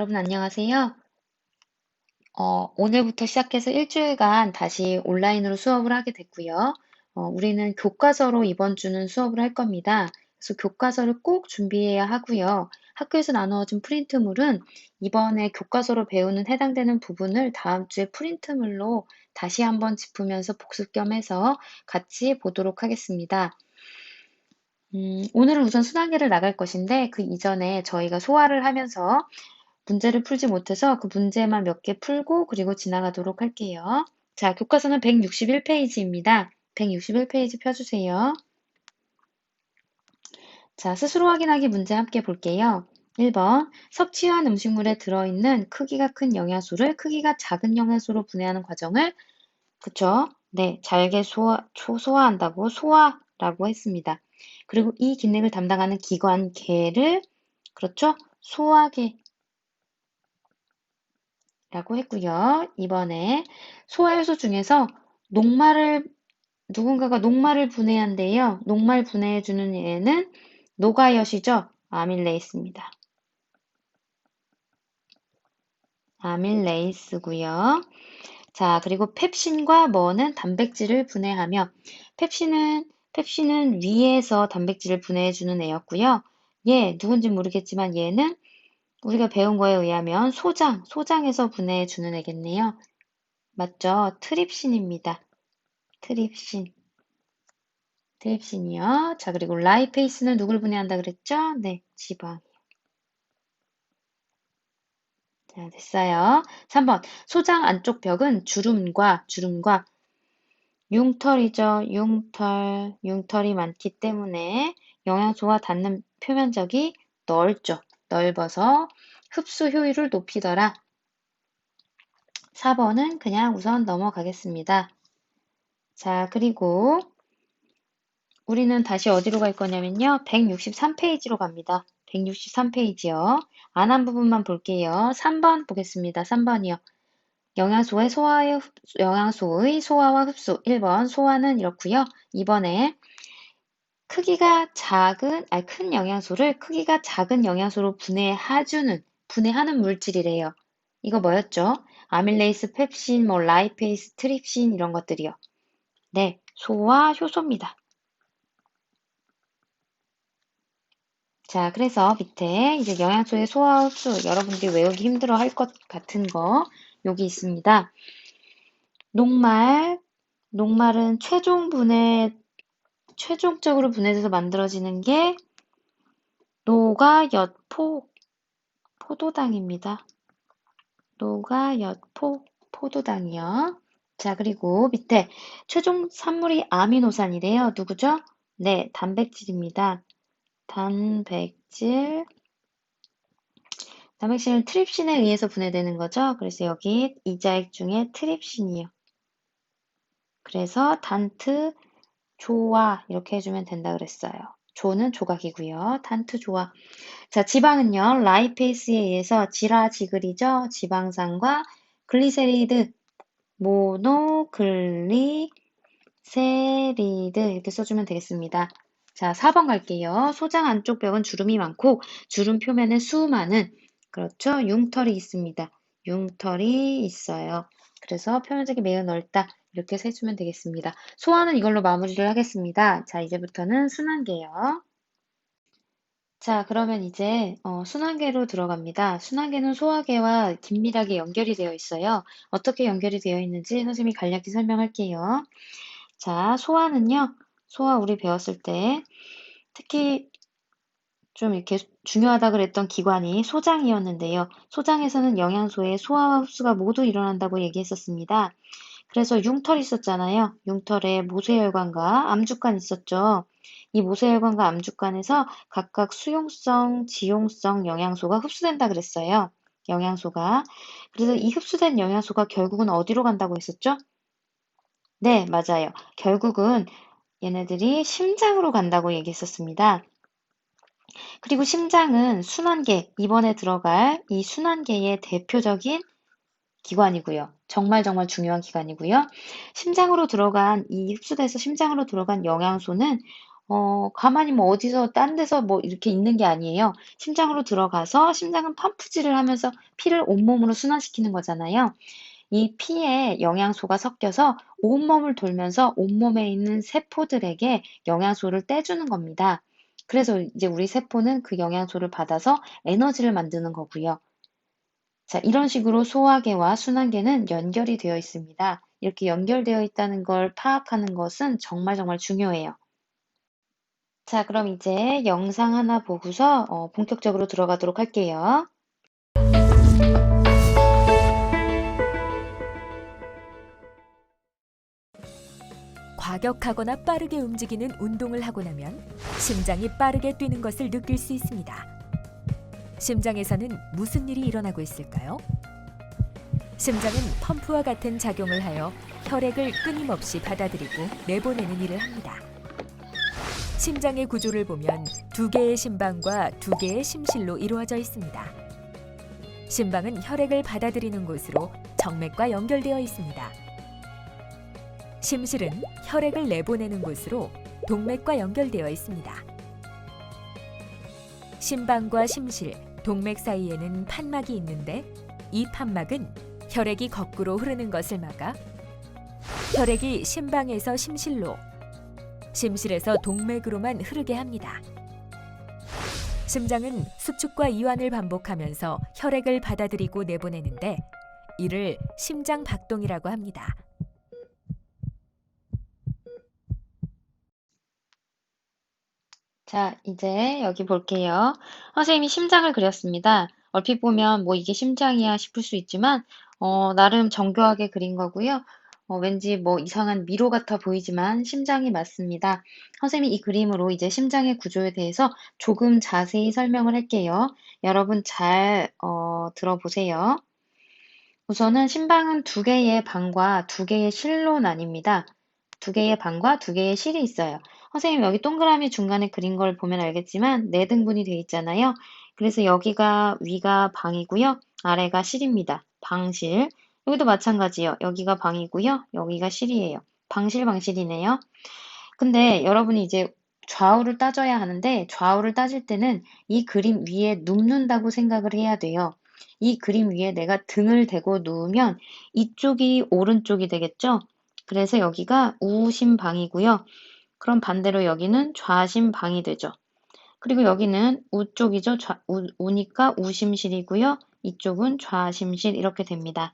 여러분 안녕하세요. 오늘부터 시작해서 일주일간 다시 온라인으로 수업을 하게 됐고요. 우리는 교과서로 이번 주는 수업을 할 겁니다. 그래서 교과서를 꼭 준비해야 하고요. 학교에서 나누어진 프린트물은 이번에 교과서로 배우는 해당되는 부분을 다음 주에 프린트물로 다시 한번 짚으면서 복습 겸 해서 같이 보도록 하겠습니다. 오늘은 우선 순환계를 나갈 것인데 그 이전에 저희가 소화를 하면서 문제를 풀지 못해서 그 문제만 몇 개 풀고 그리고 지나가도록 할게요. 자, 교과서는 161페이지입니다. 161페이지 펴주세요. 자, 스스로 확인하기 문제 함께 볼게요. 1번, 섭취한 음식물에 들어있는 크기가 큰 영양소를 크기가 작은 영양소로 분해하는 과정을, 그쵸? 네, 잘게 소화한다고 소화라고 했습니다. 그리고 이 기능을 담당하는 기관, 개를, 그렇죠? 소화계, 라고 했고요. 이번에 소화효소 중에서 누군가가 녹말을 분해한대요. 녹말 분해해주는 얘는 노가엿이죠. 아밀레이스입니다. 아밀레이스고요. 자, 그리고 펩신과 머는 단백질을 분해하며 펩신은 위에서 단백질을 분해해주는 애였고요. 얘 누군지 모르겠지만 얘는 우리가 배운 거에 의하면 소장에서 분해해주는 애겠네요. 맞죠? 트립신입니다. 트립신. 트립신이요. 자, 그리고 라이페이스는 누굴 분해한다 그랬죠? 네, 지방. 자, 됐어요. 3번. 소장 안쪽 벽은 주름과 융털이죠. 융털이 많기 때문에 영양소와 닿는 표면적이 넓죠. 넓어서 흡수 효율을 높이더라. 4번은 그냥 우선 넘어가겠습니다. 자, 그리고 우리는 다시 어디로 갈 거냐면요. 163페이지로 갑니다. 163페이지요. 안 한 부분만 볼게요. 3번 보겠습니다. 3번이요. 영양소의 소화와 흡수. 1번 소화는 이렇고요. 2번에 큰 영양소를 크기가 작은 영양소로 분해하는 물질이래요. 이거 뭐였죠? 아밀레이스, 펩신, 라이페이스, 트립신 이런 것들이요. 네, 소화 효소입니다. 자, 그래서 밑에 이제 영양소의 소화 흡수 여러분들이 외우기 힘들어 할 것 같은 거 여기 있습니다. 녹말은 최종적으로 분해돼서 만들어지는 게 포도당입니다. 포도당이요. 자, 그리고 밑에 최종 산물이 아미노산이래요. 누구죠? 네, 단백질입니다. 단백질은 트립신에 의해서 분해되는 거죠. 그래서 여기 이자액 중에 트립신이요. 그래서 단트조화 이렇게 해주면 된다 그랬어요. 조는 조각이고요. 단트조화. 자, 지방은요. 라이페이스에 의해서 지라지글이죠. 지방산과 글리세리드, 모노글리세리드 이렇게 써주면 되겠습니다. 자, 4번 갈게요. 소장 안쪽 벽은 주름이 많고 주름 표면에 수많은 그렇죠. 융털이 있습니다. 융털이 있어요. 그래서 표면적이 매우 넓다. 이렇게 해주면 되겠습니다. 소화는 이걸로 마무리를 하겠습니다. 자, 이제부터는 순환계요. 자, 그러면 이제 순환계로 들어갑니다. 순환계는 소화계와 긴밀하게 연결이 되어 있어요. 어떻게 연결이 되어 있는지 선생님이 간략히 설명할게요. 자, 소화 우리 배웠을 때 특히 좀 이렇게 중요하다 그랬던 기관이 소장이었는데요. 소장에서는 영양소의 소화와 흡수가 모두 일어난다고 얘기했었습니다. 그래서 융털이 있었잖아요. 융털에 모세혈관과 암주관 있었죠. 이 모세혈관과 암주관에서 각각 수용성, 지용성 영양소가 흡수된다 그랬어요. 영양소가. 그래서 이 흡수된 영양소가 결국은 어디로 간다고 했었죠? 네, 맞아요. 결국은 얘네들이 심장으로 간다고 얘기했었습니다. 그리고 심장은 이번에 들어갈 이 순환계의 대표적인 기관이고요. 정말 중요한 기관이고요. 흡수돼서 심장으로 들어간 영양소는 가만히 뭐 어디서 딴 데서 뭐 이렇게 있는 게 아니에요. 심장으로 들어가서 심장은 펌프질을 하면서 피를 온몸으로 순환시키는 거잖아요. 이 피에 영양소가 섞여서 온몸을 돌면서 온몸에 있는 세포들에게 영양소를 떼주는 겁니다. 그래서 이제 우리 세포는 그 영양소를 받아서 에너지를 만드는 거고요. 자, 이런 식으로 소화계와 순환계는 연결이 되어 있습니다. 이렇게 연결되어 있다는 걸 파악하는 것은 정말 정말 중요해요. 자, 그럼 이제 영상 하나 보고서 본격적으로 들어가도록 할게요. 과격하거나 빠르게 움직이는 운동을 하고 나면 심장이 빠르게 뛰는 것을 느낄 수 있습니다. 심장에서는 무슨 일이 일어나고 있을까요? 심장은 펌프와 같은 작용을 하여 혈액을 끊임없이 받아들이고 내보내는 일을 합니다. 심장의 구조를 보면 두 개의 심방과 두 개의 심실로 이루어져 있습니다. 심방은 혈액을 받아들이는 곳으로 정맥과 연결되어 있습니다. 심실은 혈액을 내보내는 곳으로 동맥과 연결되어 있습니다. 심방과 심실, 동맥 사이에는 판막이 있는데 이 판막은 혈액이 거꾸로 흐르는 것을 막아 혈액이 심방에서 심실로, 심실에서 동맥으로만 흐르게 합니다. 심장은 수축과 이완을 반복하면서 혈액을 받아들이고 내보내는데 이를 심장박동이라고 합니다. 자, 이제 여기 볼게요. 선생님이 심장을 그렸습니다. 얼핏 보면 뭐 이게 심장이야 싶을 수 있지만, 나름 정교하게 그린 거고요. 왠지 뭐 이상한 미로 같아 보이지만 심장이 맞습니다. 선생님이 이 그림으로 이제 심장의 구조에 대해서 조금 자세히 설명을 할게요. 여러분 잘 들어보세요. 우선은 심방은 두 개의 방과 두 개의 실로 나뉩니다. 두 개의 방과 두 개의 실이 있어요. 선생님 여기 동그라미 중간에 그린 걸 보면 알겠지만 네 등분이 되어 있잖아요. 그래서 여기가 위가 방이고요. 아래가 실입니다. 방실. 여기도 마찬가지예요. 여기가 방이고요. 여기가 실이에요. 방실 방실이네요. 근데 여러분이 이제 좌우를 따져야 하는데 좌우를 따질 때는 이 그림 위에 눕는다고 생각을 해야 돼요. 이 그림 위에 내가 등을 대고 누우면 이쪽이 오른쪽이 되겠죠? 그래서 여기가 우심방이고요. 그럼 반대로 여기는 좌심방이 되죠. 그리고 여기는 우쪽이죠. 우니까 우심실이고요. 이쪽은 좌심실 이렇게 됩니다.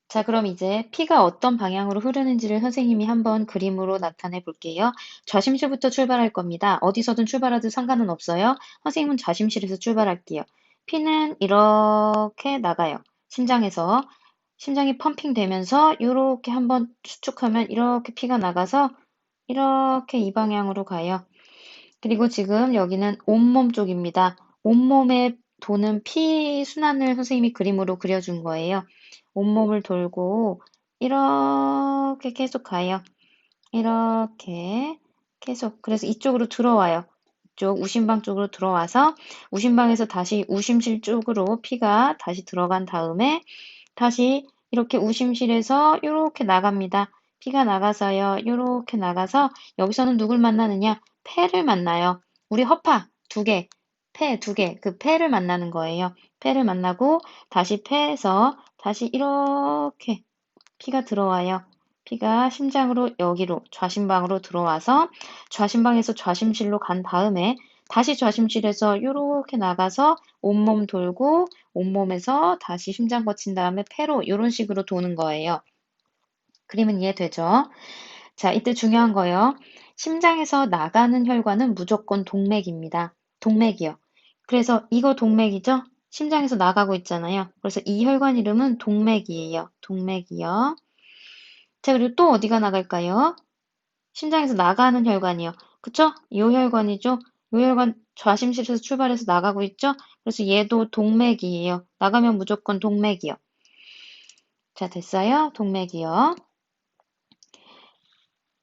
자, 그럼 이제 피가 어떤 방향으로 흐르는지를 선생님이 한번 그림으로 나타내 볼게요. 좌심실부터 출발할 겁니다. 어디서든 출발해도 상관은 없어요. 선생님은 좌심실에서 출발할게요. 피는 이렇게 나가요. 심장에서. 심장이 펌핑 되면서 이렇게 한번 수축하면 이렇게 피가 나가서 이렇게 이 방향으로 가요. 그리고 지금 여기는 온몸 쪽입니다. 온몸에 도는 피 순환을 선생님이 그림으로 그려준 거예요. 온몸을 돌고 이렇게 계속 가요. 이렇게 계속. 그래서 이쪽으로 들어와요. 이쪽 우심방 쪽으로 들어와서 우심방에서 다시 우심실 쪽으로 피가 다시 들어간 다음에 다시 이렇게 우심실에서 이렇게 나갑니다. 피가 나가서요. 이렇게 나가서 여기서는 누굴 만나느냐? 폐를 만나요. 우리 허파 두 개, 폐 두 개, 그 폐를 만나는 거예요. 폐를 만나고 다시 폐에서 다시 이렇게 피가 들어와요. 피가 심장으로 여기로 좌심방으로 들어와서 좌심방에서 좌심실로 간 다음에 다시 좌심실에서 이렇게 나가서 온몸 돌고 온몸에서 다시 심장 거친 다음에 폐로 이런 식으로 도는 거예요. 그림은 이해되죠? 자, 이때 중요한 거요. 심장에서 나가는 혈관은 무조건 동맥입니다. 동맥이요. 그래서 이거 동맥이죠? 심장에서 나가고 있잖아요. 그래서 이 혈관 이름은 동맥이에요. 동맥이요. 자, 그리고 또 어디가 나갈까요? 심장에서 나가는 혈관이요. 그쵸? 이 혈관이죠? 이 혈관 좌심실에서 출발해서 나가고 있죠? 그래서 얘도 동맥이에요. 나가면 무조건 동맥이요. 자, 됐어요? 동맥이요.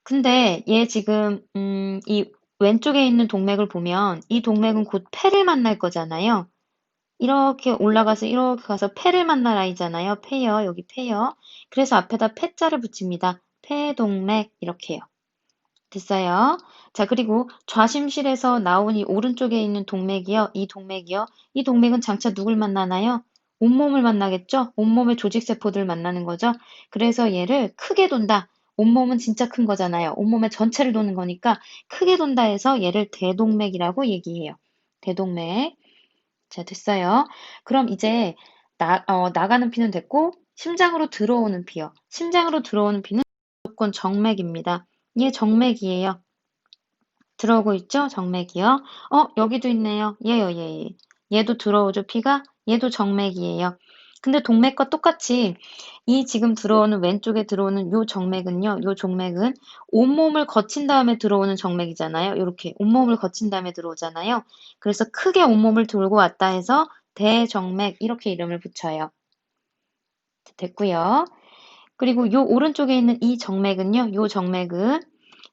근데 얘 지금 이 왼쪽에 있는 동맥을 보면 이 동맥은 곧 폐를 만날 거잖아요. 이렇게 올라가서 이렇게 가서 폐를 만날 아이잖아요. 폐요. 여기 폐요. 그래서 앞에다 폐자를 붙입니다. 폐동맥 이렇게요. 됐어요. 자, 그리고 좌심실에서 나온 이 오른쪽에 있는 동맥이요. 이 동맥이요. 이 동맥은 장차 누굴 만나나요? 온몸을 만나겠죠? 온몸의 조직세포들 만나는 거죠. 그래서 얘를 크게 돈다. 온몸은 진짜 큰 거잖아요. 온몸의 전체를 도는 거니까 크게 돈다 해서 얘를 대동맥이라고 얘기해요. 대동맥. 자, 됐어요. 그럼 이제 나가는 피는 됐고, 심장으로 들어오는 피요. 심장으로 들어오는 피는 무조건 정맥입니다. 얘 정맥이에요. 들어오고 있죠? 정맥이요. 여기도 있네요. 얘요, 얘. 얘도 들어오죠, 피가? 얘도 정맥이에요. 근데 동맥과 똑같이 이 지금 들어오는 왼쪽에 들어오는 요 정맥은요, 요 정맥은 온몸을 거친 다음에 들어오는 정맥이잖아요. 이렇게 온몸을 거친 다음에 들어오잖아요. 그래서 크게 온몸을 돌고 왔다 해서 대정맥 이렇게 이름을 붙여요. 됐고요. 그리고 요 오른쪽에 있는 이 정맥은요, 요 정맥은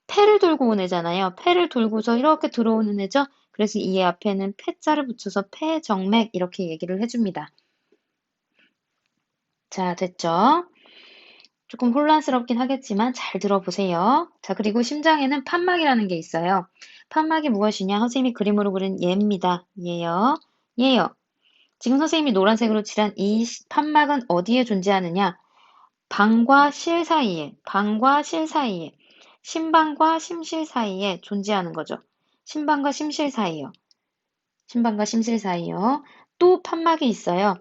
폐를 돌고 온 애잖아요. 폐를 돌고서 이렇게 들어오는 애죠. 그래서 이 앞에는 폐자를 붙여서 폐정맥 이렇게 얘기를 해줍니다. 자, 됐죠? 조금 혼란스럽긴 하겠지만 잘 들어보세요. 자, 그리고 심장에는 판막이라는 게 있어요. 판막이 무엇이냐? 선생님이 그림으로 그린 얘입니다. 얘요. 얘요. 지금 선생님이 노란색으로 칠한 이 판막은 어디에 존재하느냐? 방과 실 사이에, 방과 실 사이에, 심방과 심실 사이에 존재하는 거죠. 심방과 심실 사이요. 심방과 심실 사이요. 또 판막이 있어요.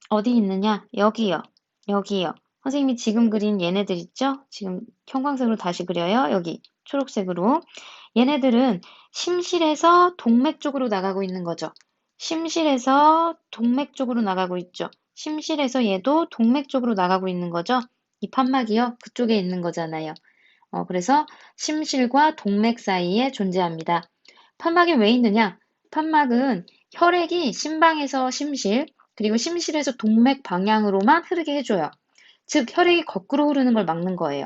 어디 있느냐? 여기요. 여기요. 선생님이 지금 그린 얘네들 있죠? 지금 형광색으로 다시 그려요. 여기 초록색으로. 얘네들은 심실에서 동맥 쪽으로 나가고 있는 거죠. 심실에서 동맥 쪽으로 나가고 있죠. 심실에서 얘도 동맥 쪽으로 나가고 있는 거죠. 이 판막이요. 그쪽에 있는 거잖아요. 그래서 심실과 동맥 사이에 존재합니다. 판막이 왜 있느냐? 판막은 혈액이 심방에서 심실, 그리고 심실에서 동맥 방향으로만 흐르게 해줘요. 즉, 혈액이 거꾸로 흐르는 걸 막는 거예요.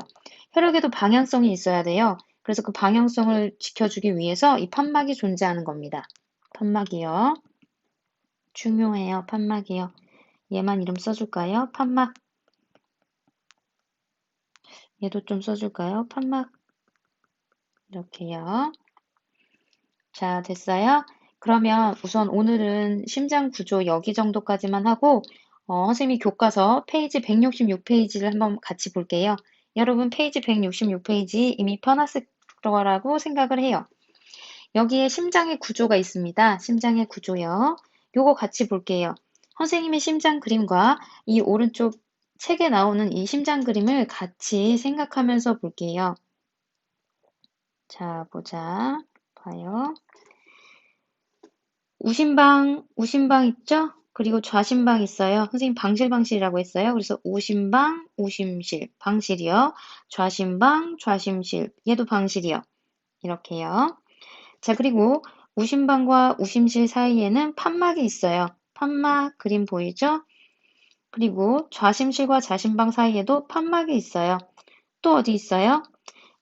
혈액에도 방향성이 있어야 돼요. 그래서 그 방향성을 지켜주기 위해서 이 판막이 존재하는 겁니다. 판막이요. 중요해요. 판막이요. 얘만 이름 써줄까요? 판막. 얘도 좀 써줄까요? 판막. 이렇게요. 자, 됐어요? 그러면 우선 오늘은 심장 구조 여기 정도까지만 하고, 선생님이 교과서 페이지 166페이지를 한번 같이 볼게요. 여러분 페이지 166페이지 이미 펴놨을 거라고 생각을 해요. 여기에 심장의 구조가 있습니다. 심장의 구조요. 요거 같이 볼게요. 선생님의 심장 그림과 이 오른쪽 책에 나오는 이 심장 그림을 같이 생각하면서 볼게요. 자, 보자. 봐요. 우심방 있죠? 그리고 좌심방 있어요. 선생님 방실방실이라고 했어요. 그래서 우심방, 우심실, 방실이요. 좌심방, 좌심실, 얘도 방실이요. 이렇게요. 자, 그리고 우심방과 우심실 사이에는 판막이 있어요. 판막 그림 보이죠? 그리고 좌심실과 좌심방 사이에도 판막이 있어요. 또 어디 있어요?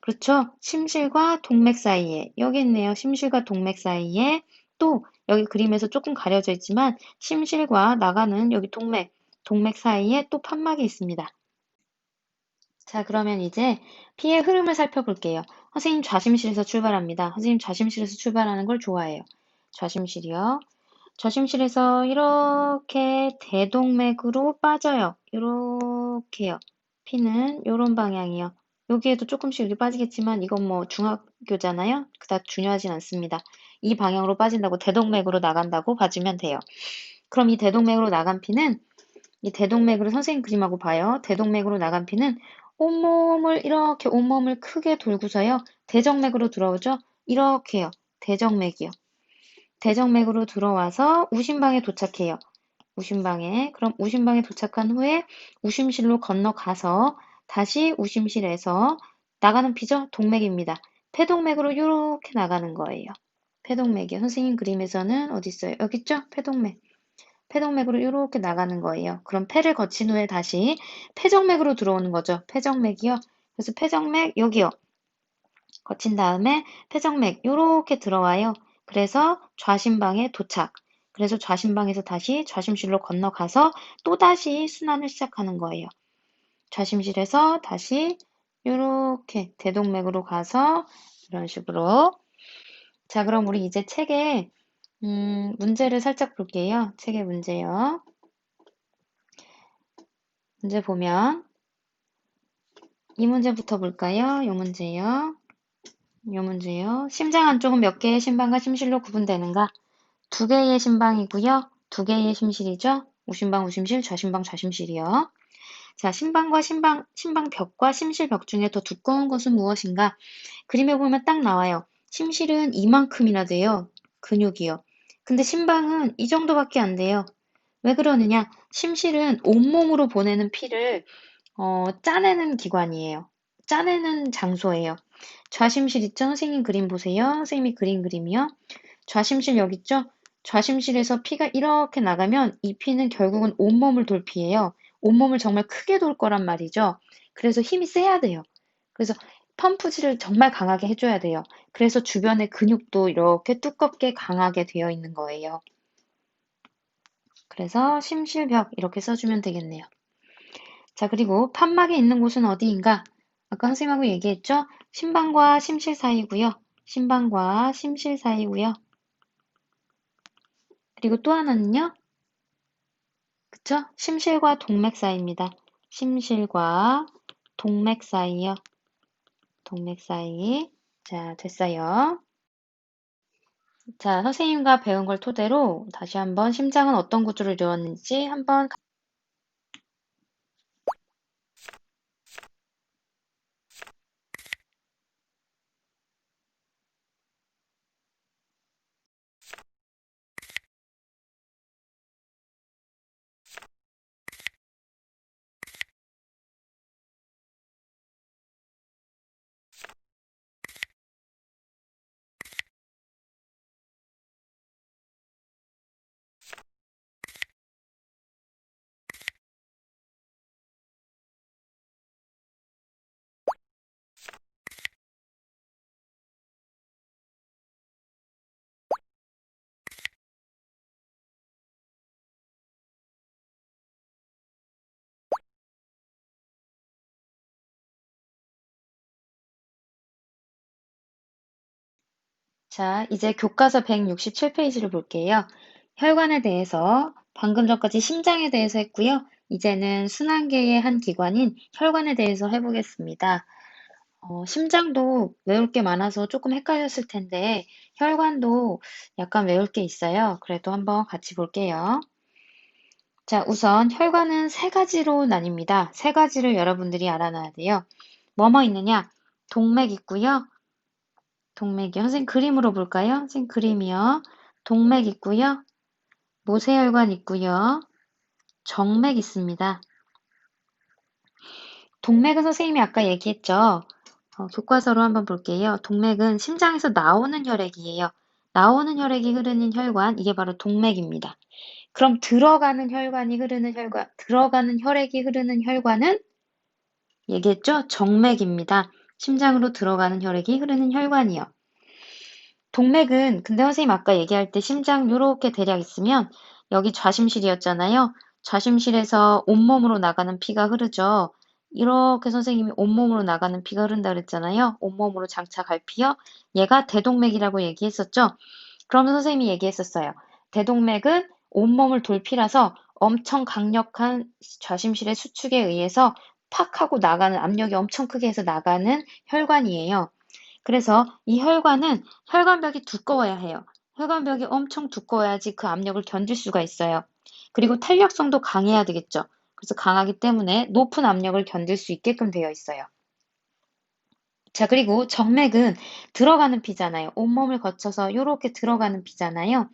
그렇죠. 심실과 동맥 사이에. 여기 있네요. 심실과 동맥 사이에. 또 여기 그림에서 조금 가려져 있지만 심실과 나가는 여기 동맥 사이에 또 판막이 있습니다. 자, 그러면 이제 피의 흐름을 살펴볼게요. 선생님 좌심실에서 출발합니다. 선생님 좌심실에서 출발하는 걸 좋아해요. 좌심실이요. 좌심실에서 이렇게 대동맥으로 빠져요. 이렇게요. 피는 이런 방향이요. 여기에도 조금씩 여기 빠지겠지만 이건 뭐 중학교잖아요. 그닥 중요하진 않습니다. 이 방향으로 빠진다고 대동맥으로 나간다고 봐주면 돼요. 그럼 이 대동맥으로 나간 피는 이 대동맥으로 선생님 그림하고 봐요. 대동맥으로 나간 피는 온몸을 이렇게 온몸을 크게 돌고서요. 대정맥으로 들어오죠. 이렇게요. 대정맥이요. 대정맥으로 들어와서 우심방에 도착해요. 우심방에. 그럼 우심방에 도착한 후에 우심실로 건너가서 다시 우심실에서 나가는 피죠? 동맥입니다. 폐동맥으로 이렇게 나가는 거예요. 폐동맥이요. 선생님 그림에서는 어디 있어요? 여기 있죠? 폐동맥. 폐동맥으로 이렇게 나가는 거예요. 그럼 폐를 거친 후에 다시 폐정맥으로 들어오는 거죠. 폐정맥이요. 그래서 폐정맥 여기요. 거친 다음에 폐정맥 이렇게 들어와요. 그래서 좌심방에 도착. 그래서 좌심방에서 다시 좌심실로 건너가서 또다시 순환을 시작하는 거예요. 좌심실에서 다시 이렇게 대동맥으로 가서 이런 식으로. 자, 그럼 우리 이제 책에 문제를 살짝 볼게요. 책의 문제요. 문제 보면 이 문제부터 볼까요? 요 문제요. 요 문제요. 심장 안쪽은 몇 개의 심방과 심실로 구분되는가? 두 개의 심방이고요. 두 개의 심실이죠. 우심방, 우심실, 좌심방, 좌심실이요. 자, 심방벽과 심실벽 중에 더 두꺼운 것은 무엇인가? 그림에 보면 딱 나와요. 심실은 이만큼이나 돼요. 근육이요. 근데 심방은 이 정도밖에 안 돼요. 왜 그러느냐? 심실은 온몸으로 보내는 피를 짜내는 기관이에요. 짜내는 장소예요. 좌심실 있죠? 선생님 그림 보세요. 선생님이 그린 그림이요. 좌심실 여기 있죠? 좌심실에서 피가 이렇게 나가면 이 피는 결국은 온몸을 돌 피예요. 온몸을 정말 크게 돌 거란 말이죠. 그래서 힘이 세야 돼요. 그래서 펌프질을 정말 강하게 해줘야 돼요. 그래서 주변의 근육도 이렇게 두껍게 강하게 되어 있는 거예요. 그래서 심실벽 이렇게 써주면 되겠네요. 자, 그리고 판막이 있는 곳은 어디인가? 아까 선생님하고 얘기했죠? 심방과 심실 사이고요. 심방과 심실 사이고요. 그리고 또 하나는요? 그쵸? 심실과 동맥 사이입니다. 심실과 동맥 사이요. 동맥 사이. 자, 됐어요. 자, 선생님과 배운 걸 토대로 다시 한번 심장은 어떤 구조를 이루었는지 한번 자, 이제 교과서 167페이지를 볼게요. 혈관에 대해서 방금 전까지 심장에 대해서 했고요. 이제는 순환계의 한 기관인 혈관에 대해서 해보겠습니다. 심장도 외울 게 많아서 조금 헷갈렸을 텐데 혈관도 약간 외울 게 있어요. 그래도 한번 같이 볼게요. 자, 우선 혈관은 세 가지로 나뉩니다. 세 가지를 여러분들이 알아놔야 돼요. 뭐뭐 있느냐? 동맥 있고요. 동맥이요. 선생님 그림으로 볼까요? 선생님 그림이요. 동맥 있고요. 모세혈관 있고요. 정맥 있습니다. 동맥은 선생님이 아까 얘기했죠. 교과서로 한번 볼게요. 동맥은 심장에서 나오는 혈액이에요. 나오는 혈액이 흐르는 혈관, 이게 바로 동맥입니다. 그럼 들어가는 혈관이 흐르는 혈관, 들어가는 혈액이 흐르는 혈관은 얘기했죠? 정맥입니다. 심장으로 들어가는 혈액이 흐르는 혈관이요. 동맥은 근데 선생님 아까 얘기할 때 심장 요렇게 대략 있으면 여기 좌심실이었잖아요. 좌심실에서 온몸으로 나가는 피가 흐르죠. 이렇게 선생님이 온몸으로 나가는 피가 흐른다 그랬잖아요. 온몸으로 장차 갈 피요. 얘가 대동맥이라고 얘기했었죠. 그러면 선생님이 얘기했었어요. 대동맥은 온몸을 돌 피라서 엄청 강력한 좌심실의 수축에 의해서 팍 하고 나가는 압력이 엄청 크게 해서 나가는 혈관이에요. 그래서 이 혈관은 혈관벽이 두꺼워야 해요. 혈관벽이 엄청 두꺼워야지 그 압력을 견딜 수가 있어요. 그리고 탄력성도 강해야 되겠죠. 그래서 강하기 때문에 높은 압력을 견딜 수 있게끔 되어 있어요. 자, 그리고 정맥은 들어가는 피잖아요. 온몸을 거쳐서 이렇게 들어가는 피잖아요.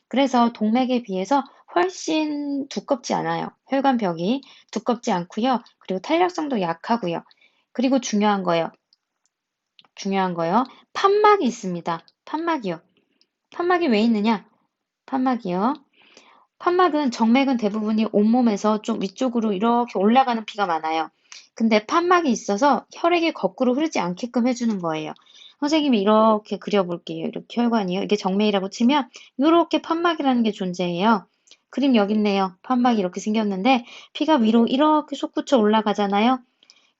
그래서 동맥에 비해서 훨씬 두껍지 않아요. 혈관벽이 두껍지 않고요. 그리고 탄력성도 약하고요. 그리고 중요한 거예요. 판막이 있습니다. 판막이요. 판막이 왜 있느냐? 판막이요. 판막은 정맥은 대부분이 온몸에서 좀 위쪽으로 이렇게 올라가는 피가 많아요. 근데 판막이 있어서 혈액이 거꾸로 흐르지 않게끔 해주는 거예요. 선생님이 이렇게 그려볼게요. 이렇게 혈관이요. 이게 정맥이라고 치면 이렇게 판막이라는 게 존재해요. 그림 여기 있네요. 판막이 이렇게 생겼는데 피가 위로 이렇게 솟구쳐 올라가잖아요.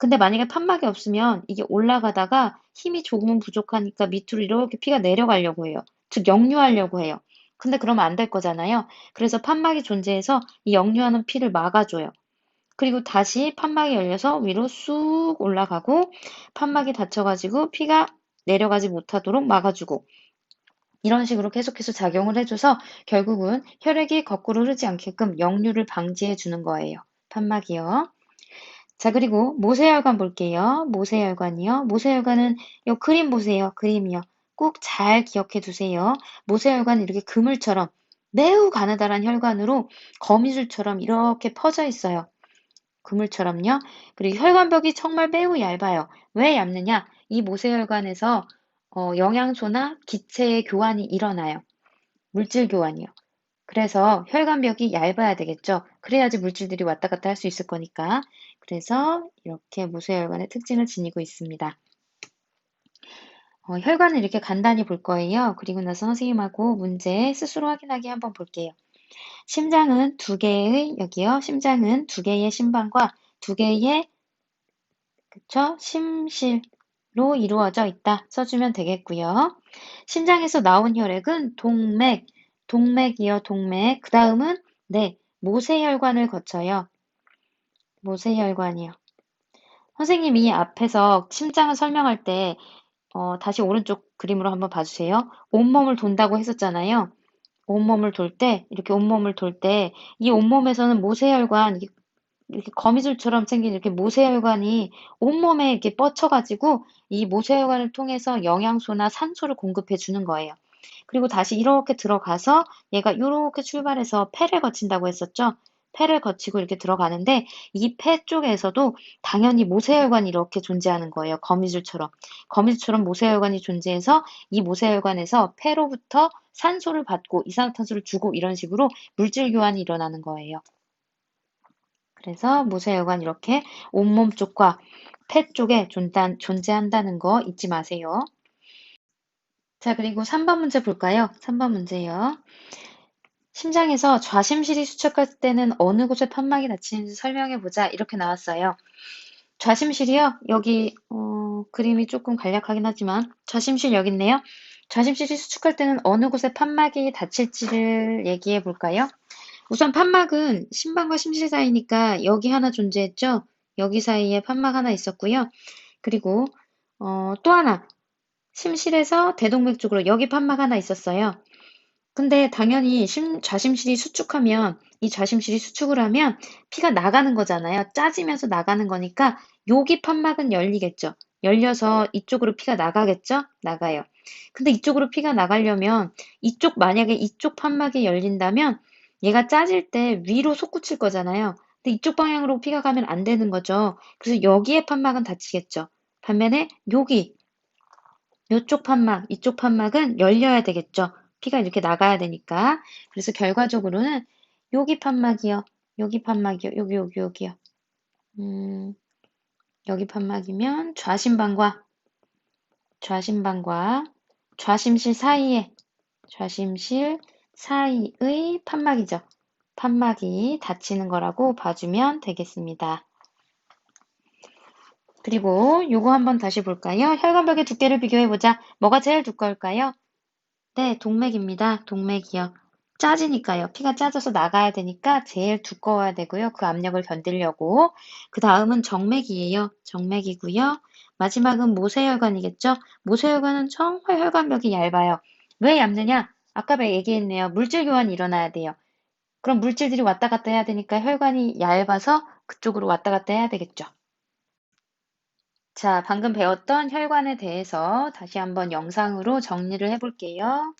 근데 만약에 판막이 없으면 이게 올라가다가 힘이 조금은 부족하니까 밑으로 이렇게 피가 내려가려고 해요. 즉, 역류하려고 해요. 근데 그러면 안 될 거잖아요. 그래서 판막이 존재해서 이 역류하는 피를 막아줘요. 그리고 다시 판막이 열려서 위로 쑥 올라가고 판막이 닫혀가지고 피가 내려가지 못하도록 막아주고 이런 식으로 계속해서 작용을 해줘서 결국은 혈액이 거꾸로 흐르지 않게끔 역류를 방지해 주는 거예요. 판막이요. 자, 그리고 모세혈관 볼게요. 모세혈관이요. 모세혈관은 요 그림 보세요. 그림이요. 꼭 잘 기억해 두세요. 모세혈관은 이렇게 그물처럼 매우 가느다란 혈관으로 거미줄처럼 이렇게 퍼져 있어요. 그물처럼요. 그리고 혈관벽이 정말 매우 얇아요. 왜 얇느냐? 이 모세혈관에서 영양소나 기체의 교환이 일어나요. 물질 교환이요. 그래서 혈관벽이 얇아야 되겠죠. 그래야지 물질들이 왔다 갔다 할 수 있을 거니까. 그래서 이렇게 모세혈관의 특징을 지니고 있습니다. 혈관을 이렇게 간단히 볼 거예요. 그리고 나서 선생님하고 문제 스스로 확인하기 한번 볼게요. 심장은 두 개의, 여기요. 심장은 두 개의 심방과 두 개의, 그쵸? 심실로 이루어져 있다. 써주면 되겠고요. 심장에서 나온 혈액은 동맥이요, 동맥. 그 다음은, 네, 모세혈관을 거쳐요. 모세혈관이요. 선생님이 앞에서 심장을 설명할 때, 다시 오른쪽 그림으로 한번 봐주세요. 온몸을 돈다고 했었잖아요. 온몸을 돌 때, 이렇게 온몸을 돌 때, 이 온몸에서는 모세혈관, 이렇게 거미줄처럼 생긴 이렇게 모세혈관이 온몸에 이렇게 뻗쳐가지고 이 모세혈관을 통해서 영양소나 산소를 공급해 주는 거예요. 그리고 다시 이렇게 들어가서 얘가 이렇게 출발해서 폐를 거친다고 했었죠. 폐를 거치고 이렇게 들어가는데 이 폐 쪽에서도 당연히 모세혈관이 이렇게 존재하는 거예요. 거미줄처럼. 거미줄처럼 모세혈관이 존재해서 이 모세혈관에서 폐로부터 산소를 받고 이산화탄소를 주고 이런 식으로 물질 교환이 일어나는 거예요. 그래서 모세혈관 이렇게 온몸 쪽과 폐 쪽에 존재한다는 거 잊지 마세요. 자, 그리고 3번 문제 볼까요? 3번 문제요. 심장에서 좌심실이 수축할 때는 어느 곳에 판막이 닫히는지 설명해 보자. 이렇게 나왔어요. 좌심실이요? 여기 그림이 조금 간략하긴 하지만 좌심실 여기 있네요. 좌심실이 수축할 때는 어느 곳에 판막이 닫힐지를 얘기해 볼까요? 우선 판막은 심방과 심실 사이니까 여기 하나 존재했죠? 여기 사이에 판막 하나 있었고요. 그리고 또 하나 심실에서 대동맥 쪽으로 여기 판막 하나 있었어요. 근데 당연히 좌심실이 수축하면 이 좌심실이 수축을 하면 피가 나가는 거잖아요. 짜지면서 나가는 거니까 여기 판막은 열리겠죠. 열려서 이쪽으로 피가 나가겠죠? 나가요. 근데 이쪽으로 피가 나가려면 만약에 이쪽 판막이 열린다면 얘가 짜질 때 위로 솟구칠 거잖아요. 근데 이쪽 방향으로 피가 가면 안 되는 거죠. 그래서 여기에 판막은 닫히겠죠. 반면에 여기 요쪽 판막, 이쪽 판막은 열려야 되겠죠. 피가 이렇게 나가야 되니까. 그래서 결과적으로는 여기 판막이요. 여기 판막이요. 여기요. 음, 여기 판막이면 좌심방과 좌심실 사이의 판막이죠. 판막이 닫히는 거라고 봐주면 되겠습니다. 그리고 요거 한번 다시 볼까요? 혈관벽의 두께를 비교해보자. 뭐가 제일 두꺼울까요? 네, 동맥입니다. 동맥이요. 짜지니까요. 피가 짜져서 나가야 되니까 제일 두꺼워야 되고요. 그 압력을 견디려고. 그 다음은 정맥이에요. 정맥이고요. 마지막은 모세혈관이겠죠? 모세혈관은 정말 혈관벽이 얇아요. 왜 얇느냐? 아까 얘기했네요. 물질 교환이 일어나야 돼요. 그럼 물질들이 왔다 갔다 해야 되니까 혈관이 얇아서 그쪽으로 왔다 갔다 해야 되겠죠. 자, 방금 배웠던 혈관에 대해서 다시 한번 영상으로 정리를 해볼게요.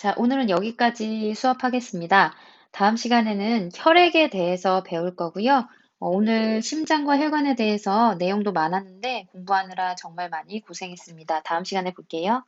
자, 오늘은 여기까지 수업하겠습니다. 다음 시간에는 혈액에 대해서 배울 거고요. 오늘 심장과 혈관에 대해서 내용도 많았는데 공부하느라 정말 많이 고생했습니다. 다음 시간에 볼게요.